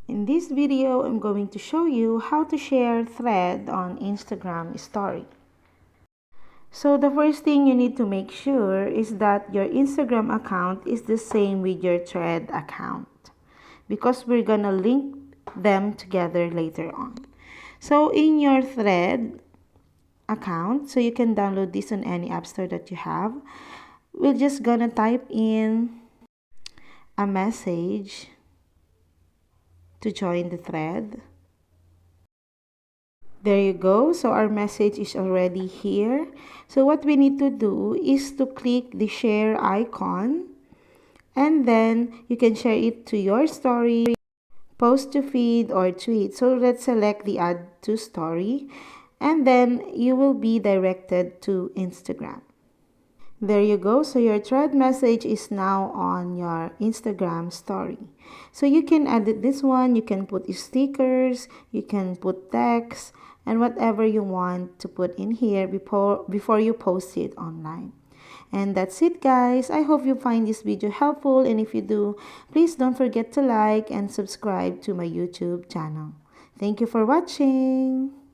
In this video, I'm going to show you how to share thread on Instagram story. So the first thing you need to make sure is that your Instagram account is the same with your thread account, because we're gonna link them together later on. So in your thread account, so you can download this on any app store that you have, we're just gonna type in a message to join the thread. There you go. So our message is already here. So what we need to do is to click the share icon, and then you can share it to your story, post to feed, or tweet. So let's select the add to story, and then you will be directed to Instagram. There you go. So your thread message is now on your Instagram story. So you can edit this one. You can put stickers, you can put text, and whatever you want to put in here before you post it online. And that's it, guys. I hope you find this video helpful, and if you do, please don't forget to like and subscribe to my YouTube channel. Thank you for watching.